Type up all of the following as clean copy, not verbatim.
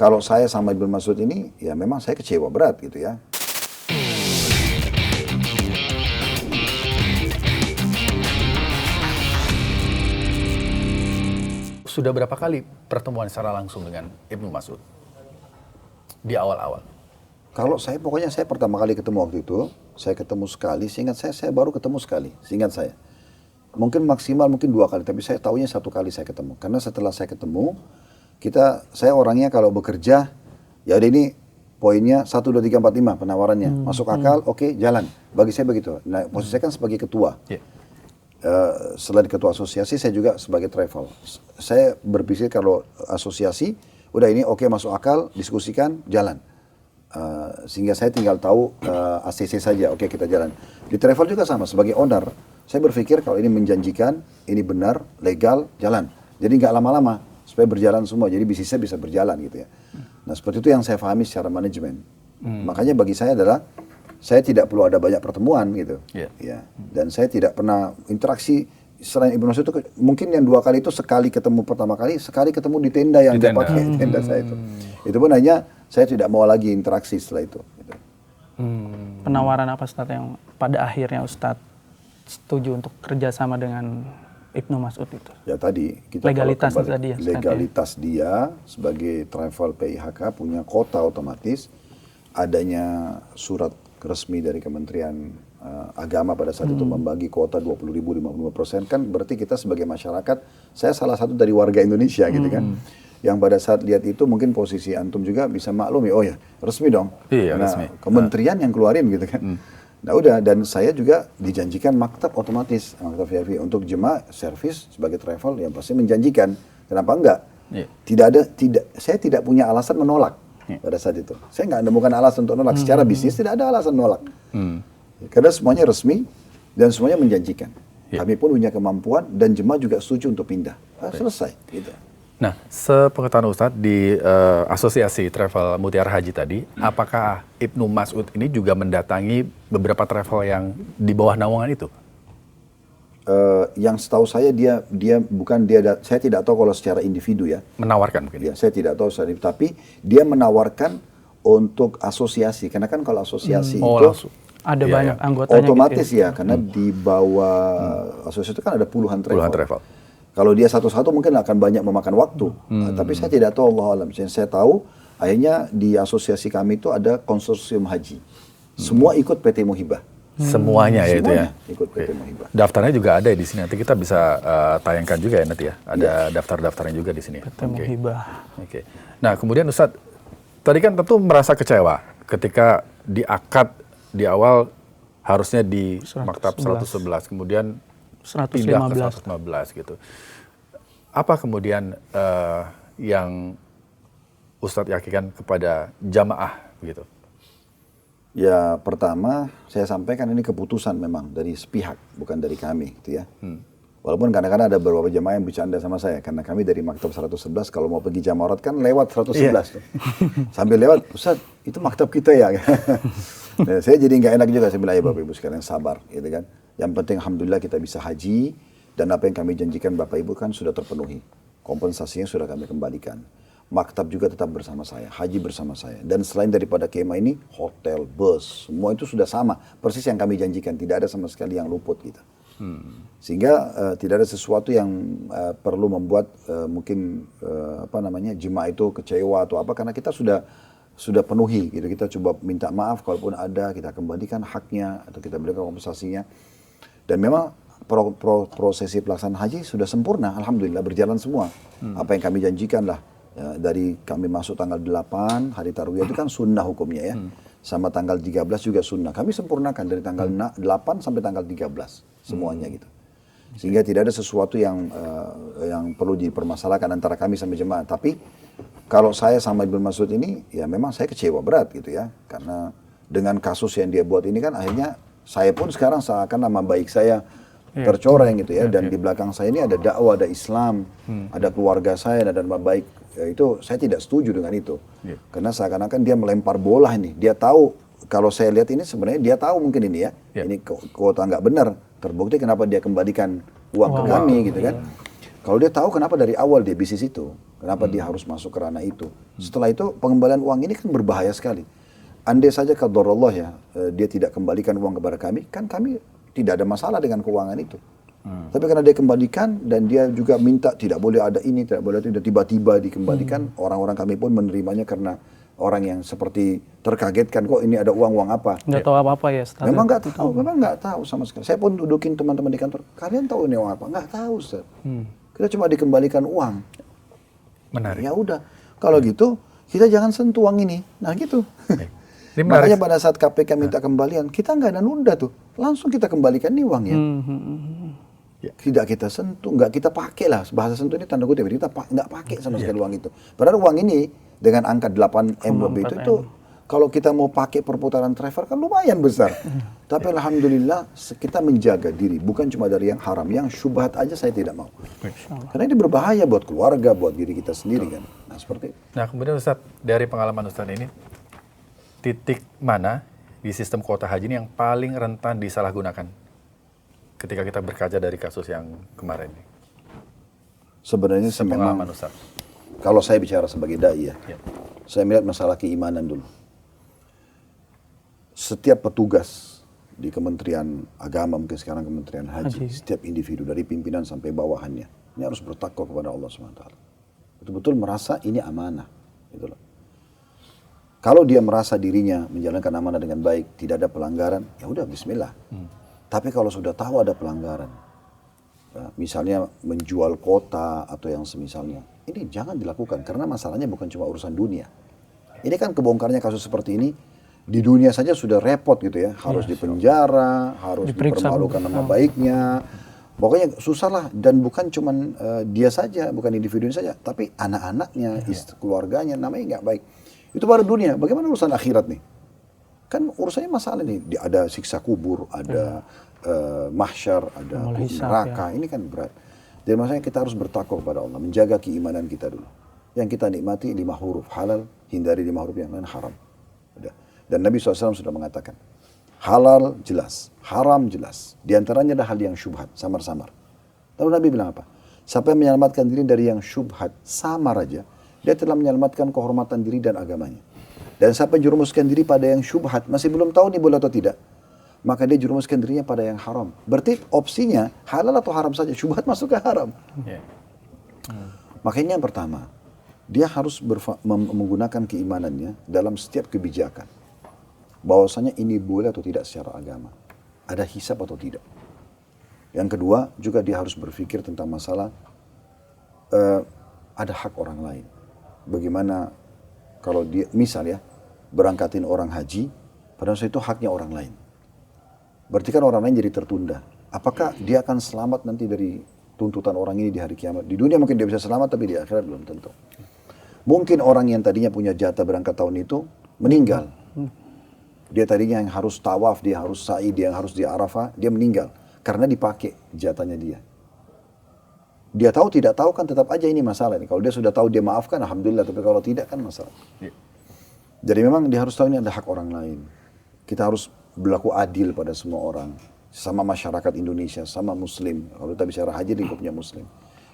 kalau saya sama Ibnu Mas'ud ini, ya memang saya kecewa berat gitu ya. Sudah berapa kali pertemuan secara langsung dengan Ibnu Mas'ud di awal-awal? Kalau saya pokoknya saya pertama kali ketemu waktu itu, saya ketemu sekali, seingat saya baru ketemu sekali, seingat saya. Mungkin maksimal mungkin 2 kali, tapi saya tahunya 1 kali saya ketemu. Karena setelah saya ketemu, saya orangnya kalau bekerja, ya udah ini poinnya 1, 2, 3, 4, 5 penawarannya. Masuk akal, oke, jalan. Bagi saya begitu. Nah, posisi saya kan sebagai ketua. Yeah. Selain ketua asosiasi, saya juga sebagai travel. Saya berpikir kalau asosiasi, udah ini oke, masuk akal, diskusikan, jalan. Sehingga saya tinggal tahu ACC saja, oke kita jalan. Di travel juga sama, sebagai owner, saya berpikir kalau ini menjanjikan, ini benar, legal, jalan. Jadi nggak lama-lama, supaya berjalan semua, jadi bisnisnya bisa berjalan gitu ya. Nah seperti itu yang saya pahami secara manajemen. Makanya bagi saya adalah, saya tidak perlu ada banyak pertemuan gitu. Ya. Dan saya tidak pernah interaksi, selain Ibnu Mas'ud itu, mungkin yang 2 kali itu sekali ketemu pertama kali, sekali ketemu di tenda yang dia pakai, tenda saya itu. Itu pun hanya, saya tidak mau lagi interaksi setelah itu. Gitu. Penawaran apa Ustadz yang pada akhirnya Ustadz setuju untuk kerjasama dengan Ibnu Mas'ud itu? Ya tadi, kita legalitas kembali, tadi ya, legalitas dia sebagai travel PIHK punya kota otomatis, adanya surat resmi dari Kementerian Agama pada saat itu membagi kuota 20.000, 55%, kan berarti kita sebagai masyarakat, saya salah satu dari warga Indonesia gitu kan, yang pada saat lihat itu mungkin posisi antum juga bisa maklum ya, oh ya resmi dong, iya, nah, resmi. Kementerian yang keluarin gitu kan. Nah udah, dan saya juga dijanjikan maktab otomatis, maktab VIP untuk jemaah servis sebagai travel yang pasti menjanjikan, kenapa enggak? Saya tidak punya alasan menolak pada saat itu. Saya nggak menemukan alasan untuk menolak, secara bisnis tidak ada alasan menolak. Karena semuanya resmi dan semuanya menjanjikan. Kami pun punya kemampuan dan jemaah juga setuju untuk pindah. Selesai gitu. Nah, sepengetahuan Ustadz di Asosiasi Travel Mutiara Haji tadi, apakah Ibnu Mas'ud ini juga mendatangi beberapa travel yang di bawah naungan itu? Yang setahu saya saya tidak tahu kalau secara individu ya. Menawarkan mungkin? Ya, saya tidak tahu secara individu, tapi dia menawarkan untuk asosiasi. Karena kan kalau asosiasi itu langsung. Ada banyak anggotanya otomatis gitu ya, karena di bawah asosiasi itu kan ada puluhan travel. Travel. Kalau dia satu-satu mungkin akan banyak memakan waktu. Tapi saya tidak tahu, Allah alam. Saya tahu akhirnya di asosiasi kami itu ada konsorsium haji. Semua ikut PT Muhibah. Semuanya ya itu ya? Ikut PT Muhibah. Daftarnya juga ada di sini. Nanti kita bisa tayangkan juga ya nanti ya. Ada daftar-daftarnya juga di sini. PT Muhibah. Oke. Nah kemudian Ustadz, tadi kan tentu merasa kecewa ketika di akad di awal harusnya di maktab 111, kemudian 115. pindah ke 115 gitu. Apa kemudian yang Ustadz yakinkan kepada jamaah gitu? Ya pertama saya sampaikan ini keputusan memang dari sepihak, bukan dari kami gitu ya. Walaupun kadang-kadang ada beberapa jamaah yang bercanda sama saya, karena kami dari maktab 111 kalau mau pergi jamarat kan lewat 111 tuh. Sambil lewat, Ustaz itu maktab kita ya. Nah, saya jadi nggak enak juga, saya bilang ya Bapak Ibu sekalian sabar gitu kan. Yang penting alhamdulillah kita bisa haji, dan apa yang kami janjikan Bapak Ibu kan sudah terpenuhi. Kompensasinya sudah kami kembalikan. Maktab juga tetap bersama saya, haji bersama saya. Dan selain daripada kemah ini, hotel, bus, semua itu sudah sama. Persis yang kami janjikan, tidak ada sama sekali yang luput gitu. Sehingga tidak ada sesuatu yang perlu membuat mungkin jemaah itu kecewa atau apa, karena kita sudah penuhi gitu. Kita coba minta maaf kalaupun ada, kita kembalikan haknya atau kita berikan kompensasinya. Dan memang prosesi pelaksanaan haji sudah sempurna, alhamdulillah berjalan semua. Apa yang kami janjikan lah, dari kami masuk tanggal 8 hari tarwiyah itu kan sunnah hukumnya ya. Sama tanggal 13 juga sunnah. Kami sempurnakan dari tanggal 8 sampai tanggal 13 semuanya gitu. Sehingga tidak ada sesuatu yang perlu dipermasalahkan antara kami sama jemaah. Tapi kalau saya sama Ibnu Mas'ud ini, ya memang saya kecewa berat gitu ya. Karena dengan kasus yang dia buat ini kan akhirnya saya pun sekarang seakan nama baik saya tercoreng gitu ya. Dan di belakang saya ini ada dakwah, ada Islam, ada keluarga saya, ada nama baik. Ya, itu saya tidak setuju dengan itu. Karena seakan-akan dia melempar bola ini. Dia tahu, kalau saya lihat ini sebenarnya dia tahu mungkin ini ya. Ini kuota nggak benar. Terbukti kenapa dia kembalikan uang ke kami gitu kan. Kalau dia tahu kenapa dari awal dia bisnis itu. Kenapa dia harus masuk ke ranah itu? Setelah itu pengembalian uang ini kan berbahaya sekali. Andai saja qadarullah ya, dia tidak kembalikan uang kepada kami, kan kami tidak ada masalah dengan keuangan itu. Tapi karena dia kembalikan dan dia juga minta tidak boleh ada ini, tidak boleh itu, tiba-tiba dikembalikan, orang-orang kami pun menerimanya karena orang yang seperti terkagetkan, kok ini ada uang apa? Nggak tahu apa-apa ya Ustaz. Memang nggak tahu sama sekali. Saya pun dudukin teman-teman di kantor, kalian tahu ini uang apa? Nggak tahu, Ustaz. Kita cuma dikembalikan uang. Menarik. Ya udah, kalau gitu kita jangan sentuh uang ini. Nah gitu. Ini menarik. Makanya pada saat KPK minta kembalian, kita nggak ada nunda tuh, langsung kita kembalikan nih uangnya. Tidak kita sentuh, nggak kita pakai lah. Bahasa sentuh ini tanda kutip, kita nggak pakai sama sekali uang itu. Padahal uang ini dengan angka 8M lebih itu kalau kita mau pakai perputaran travel kan lumayan besar. Tapi alhamdulillah kita menjaga diri, bukan cuma dari yang haram, yang syubhat aja saya tidak mau. Karena ini berbahaya buat keluarga, buat diri kita sendiri kan. Nah seperti itu. Nah kemudian Ustaz, dari pengalaman Ustaz ini, titik mana di sistem kuota haji ini yang paling rentan disalahgunakan ketika kita berkaca dari kasus yang kemarin ini? Sebenarnya sih memang, Pengalaman Ustaz. kalau saya bicara sebagai dai ya, Ya. saya melihat masalah keimanan dulu. Setiap petugas di Kementerian Agama, mungkin sekarang Kementerian Haji, setiap individu dari pimpinan sampai bawahannya, ini harus bertakwa kepada Allah SWT. Betul-betul merasa ini amanah. Gitu loh. Kalau dia merasa dirinya menjalankan amanah dengan baik, tidak ada pelanggaran, ya udah bismillah. Tapi kalau sudah tahu ada pelanggaran, ya, misalnya menjual kota atau yang semisalnya, ini jangan dilakukan karena masalahnya bukan cuma urusan dunia. Ini kan kebongkarnya kasus seperti ini, di dunia saja sudah repot gitu ya, harus dipenjara, harus dipermalukan nama baiknya. Pokoknya susah lah, dan bukan cuman dia saja, bukan individunya saja, tapi anak-anaknya, keluarganya, namanya nggak baik. Itu baru dunia, bagaimana urusan akhirat nih? Kan urusannya masalah nih, ada siksa kubur, ada mahsyar, ada neraka, ini kan berat. Jadi maksudnya kita harus bertakwa kepada Allah, menjaga keimanan kita dulu. Yang kita nikmati 5 huruf halal, hindari 5 huruf yang lain haram. Udah. Dan Nabi SAW sudah mengatakan, halal jelas, haram jelas. Di antaranya ada hal yang syubhat, samar-samar. Lalu Nabi bilang apa? Siapa yang menyelamatkan diri dari yang syubhat, samar aja, dia telah menyelamatkan kehormatan diri dan agamanya. Dan siapa yang jerumuskan diri pada yang syubhat, masih belum tahu nih boleh atau tidak, maka dia jerumuskan dirinya pada yang haram. Berarti opsinya halal atau haram saja, syubhat masuk ke haram. Makanya yang pertama, dia harus menggunakan keimanannya dalam setiap kebijakan. Bahwasanya ini boleh atau tidak secara agama. Ada hisab atau tidak. Yang kedua, juga dia harus berpikir tentang masalah ada hak orang lain. Bagaimana kalau dia, misal ya, berangkatin orang haji, pada saat itu haknya orang lain. Berarti kan orang lain jadi tertunda. Apakah dia akan selamat nanti dari tuntutan orang ini di hari kiamat? Di dunia mungkin dia bisa selamat, tapi di akhirat belum tentu. Mungkin orang yang tadinya punya jatah berangkat tahun itu meninggal. Dia tadinya yang harus tawaf, dia harus sa'i, dia yang harus di Arafah, dia meninggal. Karena dipakai jatahnya dia. Dia tahu tidak tahu kan tetap aja ini masalah. Kalau dia sudah tahu dia maafkan, alhamdulillah. Tapi kalau tidak kan masalah. Jadi memang dia harus tahu ini ada hak orang lain. Kita harus berlaku adil pada semua orang. Sama masyarakat Indonesia, sama muslim. Kalau kita bicara haji, lingkupnya muslim.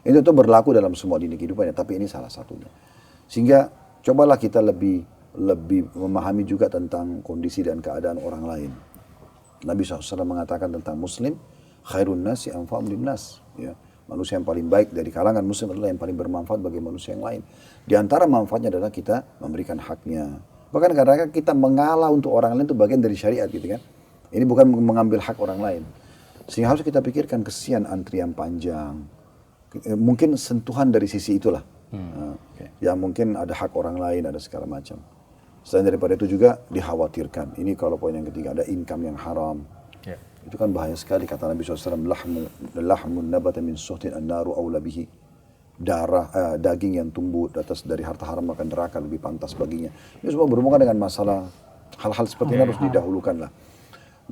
Itu tuh berlaku dalam semua dini kehidupannya, tapi ini salah satunya. Sehingga cobalah kita lebih memahami juga tentang kondisi dan keadaan orang lain. Nabi SAW mengatakan tentang muslim, khairun nasi anfa'um linnas. Ya, manusia yang paling baik dari kalangan muslim adalah yang paling bermanfaat bagi manusia yang lain. Di antara manfaatnya adalah kita memberikan haknya. Bahkan kadang-kadang kita mengalah untuk orang lain itu bagian dari syariat gitu kan. Ini bukan mengambil hak orang lain. Sehingga harus kita pikirkan kesian antrian panjang. Mungkin sentuhan dari sisi itulah. Ya mungkin ada hak orang lain, ada segala macam. Selain daripada itu juga dikhawatirkan. Ini kalau poin yang ketiga, ada income yang haram. Itu kan bahaya sekali, kata Nabi SAW, lahmun nabata min suhtin an-naru awla bihi. Daging yang tumbuh atas dari harta haram maka neraka lebih pantas baginya. Ini semua berhubungan dengan masalah hal-hal seperti ini harus didahulukan lah.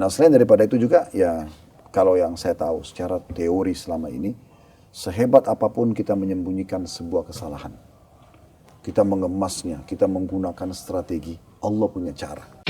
Nah selain daripada itu juga ya kalau yang saya tahu secara teori selama ini, sehebat apapun kita menyembunyikan sebuah kesalahan, kita mengemasnya, kita menggunakan strategi, Allah punya cara.